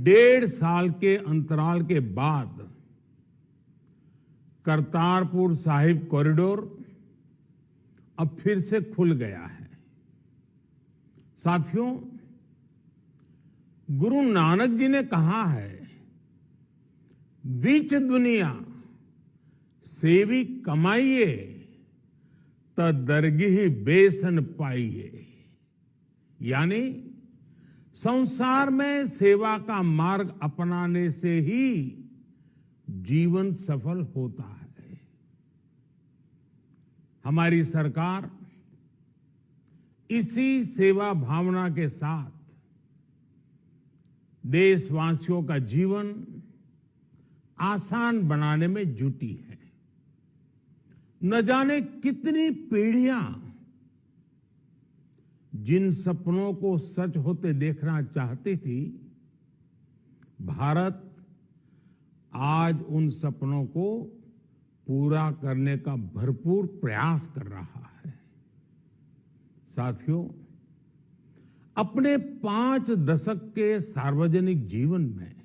1.5 साल के अंतराल के बाद करतारपुर साहिब कॉरिडोर अब फिर से खुल गया है। साथियों, गुरु नानक जी ने कहा है, बीच दुनिया सेवी कमाइए त दरगिही बेसन पाइए। यानी संसार में सेवा का मार्ग अपनाने से ही जीवन सफल होता है। हमारी सरकार इसी सेवा भावना के साथ देशवासियों का जीवन आसान बनाने में जुटी है। न जाने कितनी पीढ़ियां जिन सपनों को सच होते देखना चाहती थी, भारत आज उन सपनों को पूरा करने का भरपूर प्रयास कर रहा है। साथियों, अपने 5 दशक के सार्वजनिक जीवन में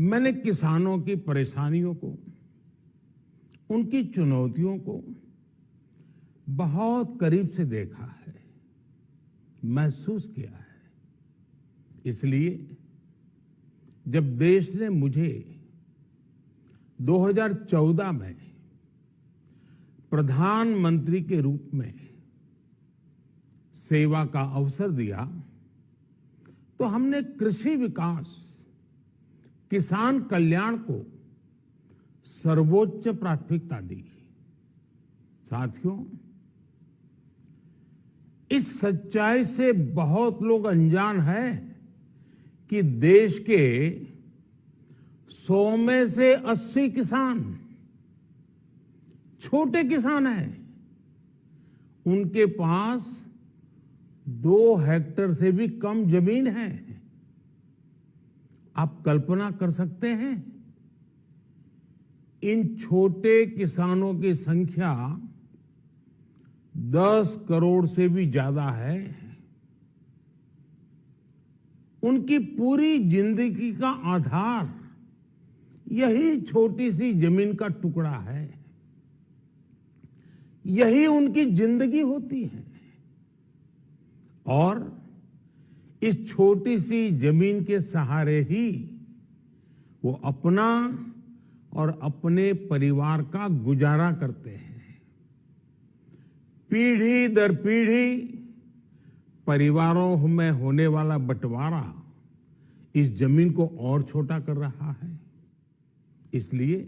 मैंने किसानों की परेशानियों को, उनकी चुनौतियों को बहुत करीब से देखा है, महसूस किया है। इसलिए जब देश ने मुझे 2014 में प्रधानमंत्री के रूप में सेवा का अवसर दिया, तो हमने कृषि विकास, किसान कल्याण को सर्वोच्च प्राथमिकता दी। साथियों, इस सच्चाई से बहुत लोग अनजान हैं कि देश के 100 में से 80 किसान छोटे किसान हैं। उनके पास 2 हेक्टेयर से भी कम जमीन है। आप कल्पना कर सकते हैं, इन छोटे किसानों की संख्या 10 करोड़ से भी ज्यादा है। उनकी पूरी जिंदगी का आधार यही छोटी सी जमीन का टुकड़ा है। यही उनकी जिंदगी होती है। और इस छोटी सी जमीन के सहारे ही वो अपना और अपने परिवार का गुजारा करते हैं। पीढ़ी दर पीढ़ी परिवारों में होने वाला बंटवारा इस जमीन को और छोटा कर रहा है। इसलिए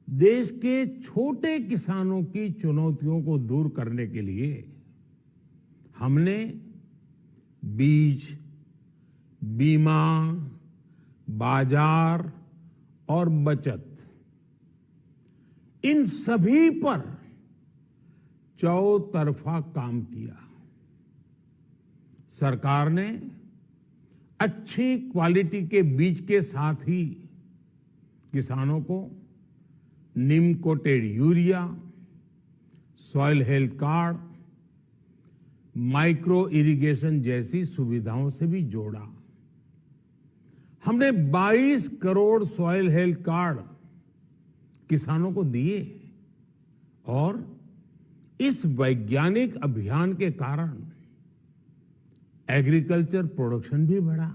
देश के छोटे किसानों की चुनौतियों को दूर करने के लिए हमने बीज, बीमा, बाजार और बचत, इन सभी पर चौतरफा काम किया। सरकार ने अच्छी क्वालिटी के बीज के साथ ही किसानों को neem coated urea, soil health card, micro irrigation जैसी सुविधाओं से भी जोड़ा। हमने 22 करोड़ सॉइल हेल्थ कार्ड किसानों को दिए और इस वैज्ञानिक अभियान के कारण एग्रीकल्चर प्रोडक्शन भी बढ़ा।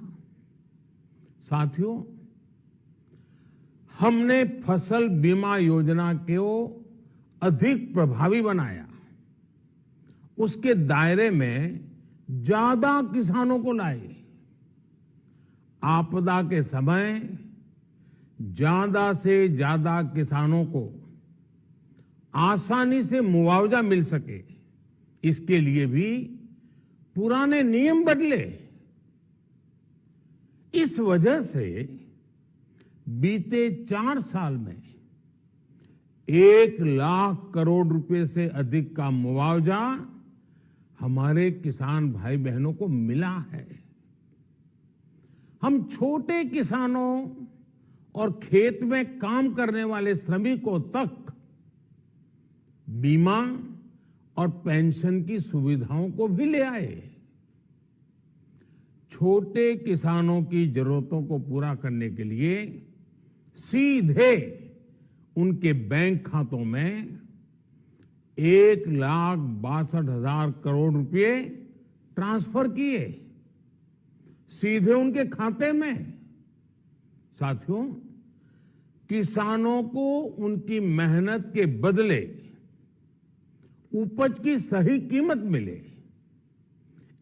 साथियों, हमने फसल बीमा योजना को अधिक प्रभावी बनाया। उसके दायरे में ज्यादा किसानों को लाए। आपदा के समय ज्यादा से ज्यादा किसानों को आसानी से मुआवजा मिल सके, इसके लिए भी पुराने नियम बदले। इस वजह से बीते 4 साल में 1 लाख करोड़ रुपए से अधिक का मुआवजा हमारे किसान भाई बहनों को मिला है। हम छोटे किसानों और खेत में काम करने वाले श्रमिकों तक बीमा और पेंशन की सुविधाओं को भी ले आए। छोटे किसानों की जरूरतों को पूरा करने के लिए सीधे उनके बैंक खातों में 1,62,000 करोड़ रुपए ट्रांसफर किए, सीधे उनके खाते में। साथियों, किसानों को उनकी मेहनत के बदले उपज की सही कीमत मिले,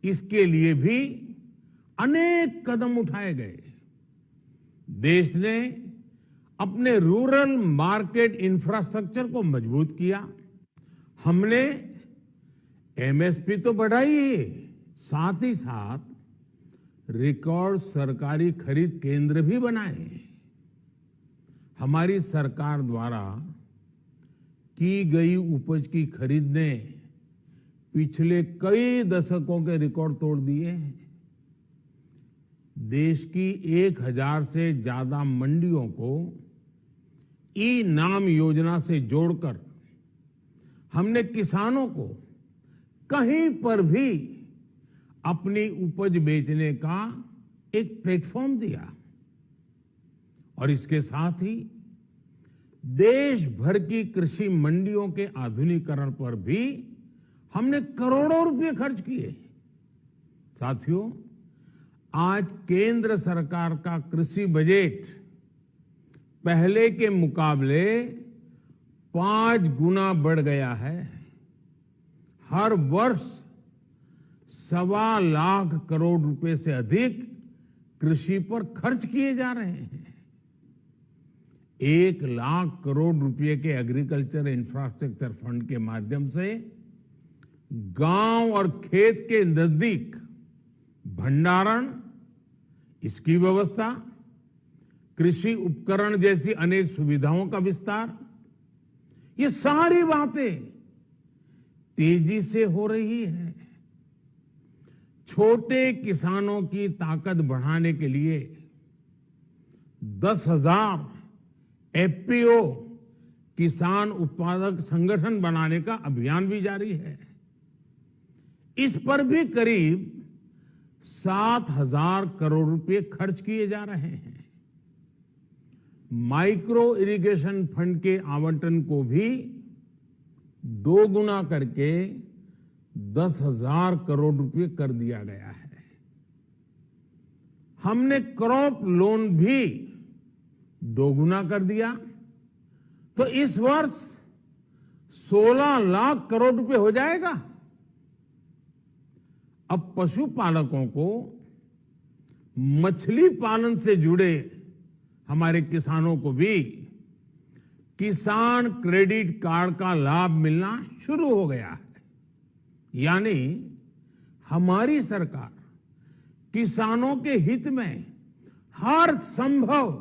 इसके लिए भी अनेक कदम उठाए गए। देश ने अपने रूरल मार्केट इंफ्रास्ट्रक्चर को मजबूत किया। हमने एमएसपी तो बढ़ाई ही, साथ ही साथ रिकॉर्ड सरकारी खरीद केंद्र भी बनाए। हमारी सरकार द्वारा की गई उपज की खरीद ने पिछले कई दशकों के रिकॉर्ड तोड़ दिए हैं। देश की 1,000 से ज्यादा मंडियों को ई नाम योजना से जोड़कर हमने किसानों को कहीं पर भी अपनी उपज बेचने का एक प्लेटफॉर्म दिया। और इसके साथ ही देश भर की कृषि मंडियों के आधुनिकीकरण पर भी हमने करोड़ों रुपए खर्च किए। साथियों, आज केंद्र सरकार का कृषि बजट पहले के मुकाबले 5 गुना बढ़ गया है। हर वर्ष 1.25 लाख करोड़ रुपए से अधिक कृषि पर खर्च किए जा रहे हैं। 1 लाख करोड़ रुपए के एग्रीकल्चर इंफ्रास्ट्रक्चर फंड के माध्यम से गांव और खेत के नजदीक भंडारण, इसकी व्यवस्था, कृषि उपकरण जैसी अनेक सुविधाओं का विस्तार, ये सारी बातें तेजी से हो रही है। छोटे किसानों की ताकत बढ़ाने के लिए 10,000 एफपीओ किसान उत्पादक संगठन बनाने का अभियान भी जारी है। इस पर भी करीब 7,000 करोड़ रुपए खर्च किए जा रहे हैं। माइक्रो इरिगेशन फंड के आवंटन को भी 2 गुना करके 10,000 करोड़ रुपए कर दिया गया है। हमने क्रॉप लोन भी 2 गुना कर दिया, तो इस वर्ष 16 लाख करोड़ रुपए हो जाएगा। अब पशुपालकों को मछली पालन से जुड़े हमारे किसानों को भी किसान क्रेडिट कार्ड का लाभ मिलना शुरू हो गया है। यानी हमारी सरकार किसानों के हित में हर संभव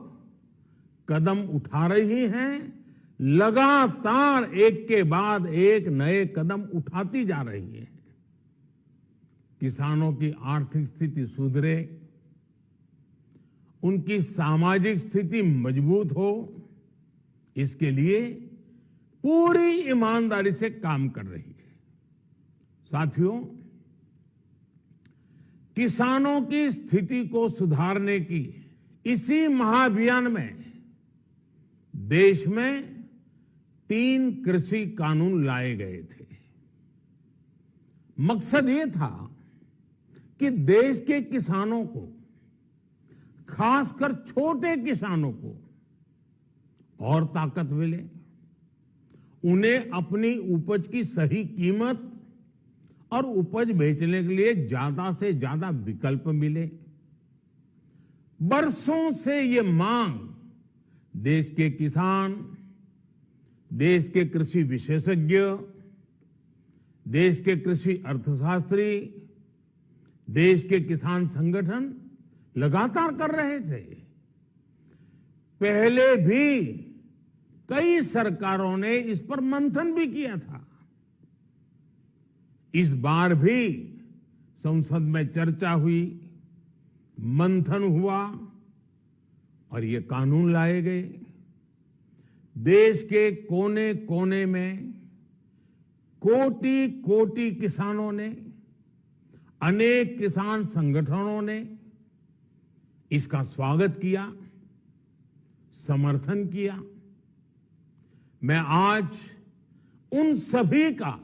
कदम उठा रही है, लगातार एक के बाद एक नए कदम उठाती जा रही है। किसानों की आर्थिक स्थिति सुधरे, उनकी सामाजिक स्थिति मजबूत हो, इसके लिए पूरी ईमानदारी से काम कर रही है। साथियों, किसानों की स्थिति को सुधारने की इसी महाअभियान में देश में 3 कृषि कानून लाए गए थे। मकसद ये था कि देश के किसानों को, खासकर छोटे किसानों को और ताकत मिले, उन्हें अपनी उपज की सही कीमत और उपज बेचने के लिए ज्यादा से ज्यादा विकल्प मिले। बरसों से ये मांग देश के किसान, देश के कृषि विशेषज्ञ, देश के कृषि अर्थशास्त्री, देश के किसान संगठन लगातार कर रहे थे। पहले भी कई सरकारों ने इस पर मंथन भी किया था। इस बार भी संसद में चर्चा हुई, मंथन हुआ और ये कानून लाए गए। देश के कोने कोने में कोटि कोटि किसानों ने, अनेक किसान संगठनों ने इसका स्वागत किया, समर्थन किया। मैं आज उन सभी का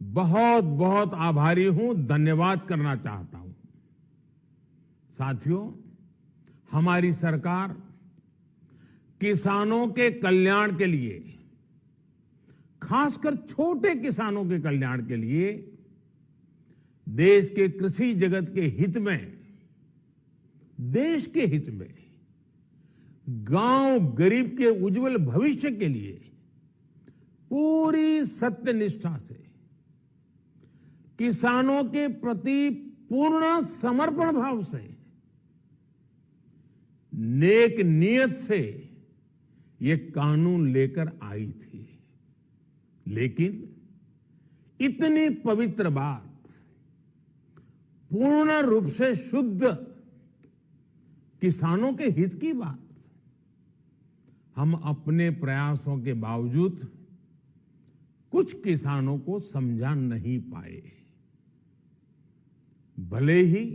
बहुत बहुत आभारी हूं, धन्यवाद करना चाहता हूं। साथियों, हमारी सरकार किसानों के कल्याण के लिए, खासकर छोटे किसानों के कल्याण के लिए, देश के कृषि जगत के हित में, देश के हित में, गांव गरीब के उज्जवल भविष्य के लिए पूरी सत्यनिष्ठा से, किसानों के प्रति पूर्ण समर्पण भाव से, नेक नियत से ये कानून लेकर आई थी। लेकिन इतनी पवित्र बात, पूर्ण रूप से शुद्ध किसानों के हित की बात, हम अपने प्रयासों के बावजूद कुछ किसानों को समझा नहीं पाए। भले ही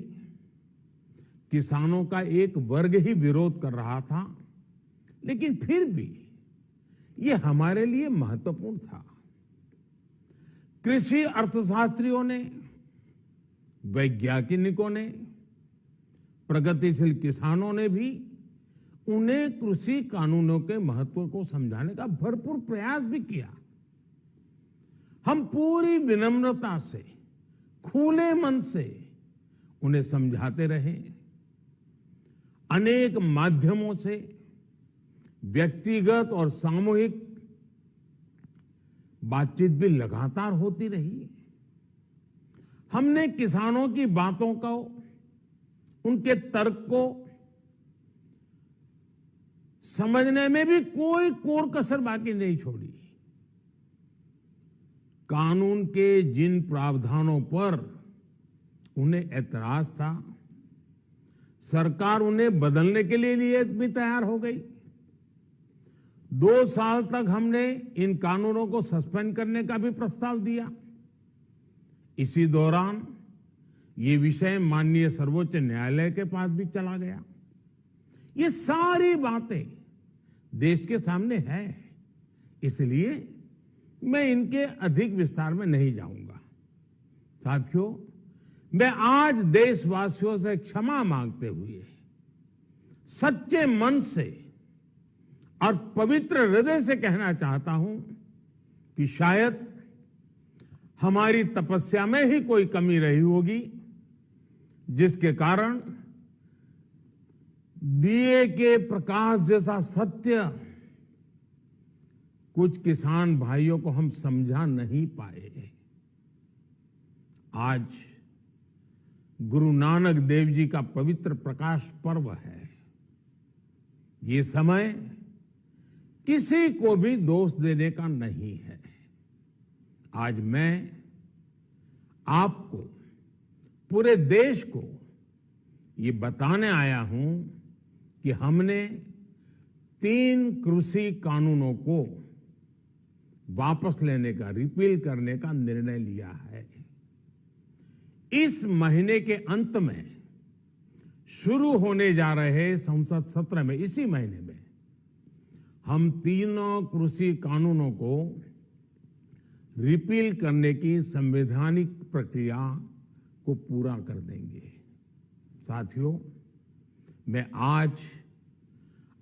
किसानों का एक वर्ग ही विरोध कर रहा था, लेकिन फिर भी ये हमारे लिए महत्वपूर्ण था। कृषि अर्थशास्त्रियों ने, वैज्ञानिकों ने, प्रगतिशील किसानों ने भी उन्हें कृषि कानूनों के महत्व को समझाने का भरपूर प्रयास भी किया। हम पूरी विनम्रता से, खुले मन से उन्हें समझाते रहे। अनेक माध्यमों से व्यक्तिगत और सामूहिक बातचीत भी लगातार होती रही। हमने किसानों की बातों को, उनके तर्क को समझने में भी कोई कोर कसर बाकी नहीं छोड़ी। कानून के जिन प्रावधानों पर उन्हें ऐतराज था, सरकार उन्हें बदलने के लिए भी तैयार हो गई। 2 साल तक हमने इन कानूनों को सस्पेंड करने का भी प्रस्ताव दिया। इसी दौरान ये विषय माननीय सर्वोच्च न्यायालय के पास भी चला गया। ये सारी बातें देश के सामने है, इसलिए मैं इनके अधिक विस्तार में नहीं जाऊंगा। साथियों, मैं आज देशवासियों से क्षमा मांगते हुए सच्चे मन से और पवित्र हृदय से कहना चाहता हूं कि शायद हमारी तपस्या में ही कोई कमी रही होगी, जिसके कारण दिए के प्रकाश जैसा सत्य कुछ किसान भाइयों को हम समझा नहीं पाए। आज गुरु नानक देव जी का पवित्र प्रकाश पर्व है। ये समय किसी को भी दोष देने का नहीं है। आज मैं आपको, पूरे देश को ये बताने आया हूं कि हमने 3 कृषि कानूनों को वापस लेने का, रिपील करने का निर्णय लिया है। इस महीने के अंत में शुरू होने जा रहे संसद सत्र में, इसी महीने में, हम 3 कृषि कानूनों को रिपील करने की संवैधानिक प्रक्रिया को पूरा कर देंगे। साथियों, मैं आज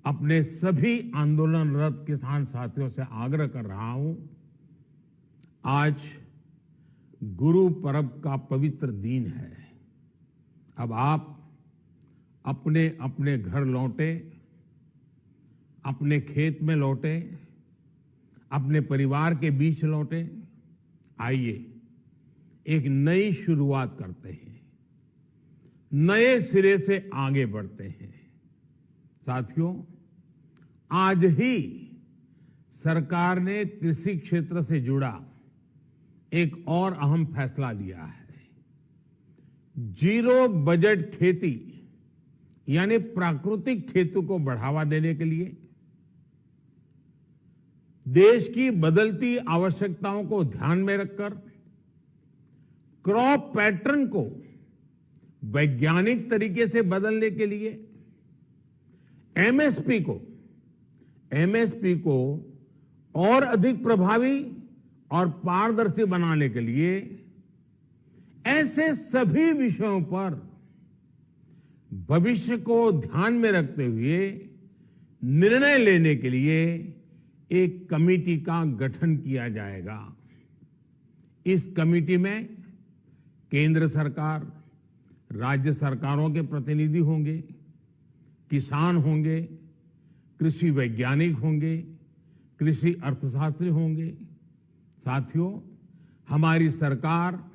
अपने सभी आंदोलनरत किसान साथियों से आग्रह कर रहा हूं, आज गुरु पर्व का पवित्र दिन है। अब आप अपने अपने घर लौटे, अपने खेत में लौटे, अपने परिवार के बीच लौटे। आइए एक नई शुरुआत करते हैं, नए सिरे से आगे बढ़ते हैं। साथियों, आज ही सरकार ने कृषि क्षेत्र से जुड़ा एक और अहम फैसला लिया है। 0 बजट खेती यानी प्राकृतिक खेती को बढ़ावा देने के लिए, देश की बदलती आवश्यकताओं को ध्यान में रखकर क्रॉप पैटर्न को वैज्ञानिक तरीके से बदलने के लिए एमएसपी को और अधिक प्रभावी और पारदर्शी बनाने के लिए ऐसे सभी विषयों पर भविष्य को ध्यान में रखते हुए निर्णय लेने के लिए एक कमेटी का गठन किया जाएगा। इस कमेटी में केंद्र सरकार, राज्य सरकारों के प्रतिनिधि होंगे, किसान होंगे, कृषि वैज्ञानिक होंगे, कृषि अर्थशास्त्री होंगे। साथियों, हमारी सरकार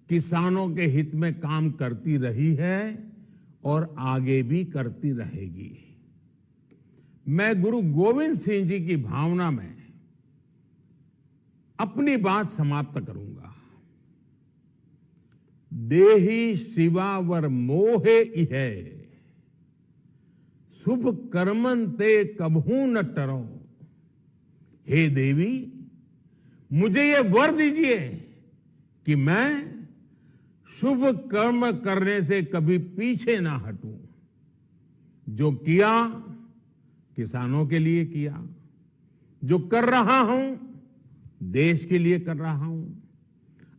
किसानों के हित में काम करती रही है और आगे भी करती रहेगी। मैं गुरु गोविंद सिंह जी की भावना में अपनी बात समाप्त करूंगा। देहि शिवावर मोहे इहे, शुभ कर्मन ते कबहू न टरो। हे देवी, मुझे ये वर दीजिए कि मैं शुभ कर्म करने से कभी पीछे ना हटूं। जो किया किसानों के लिए किया, जो कर रहा हूं देश के लिए कर रहा हूं।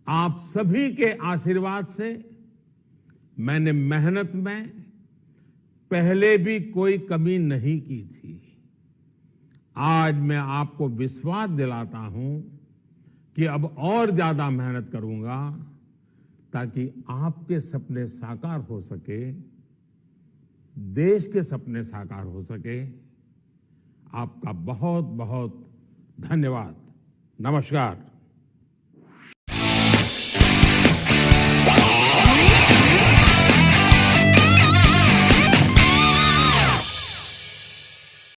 आप सभी के आशीर्वाद से मैंने मेहनत में पहले भी कोई कमी नहीं की थी। आज मैं आपको विश्वास दिलाता हूं कि अब और ज्यादा मेहनत करूंगा ताकि आपके सपने साकार हो सके, देश के सपने साकार हो सके। आपका बहुत बहुत धन्यवाद। नमस्कार।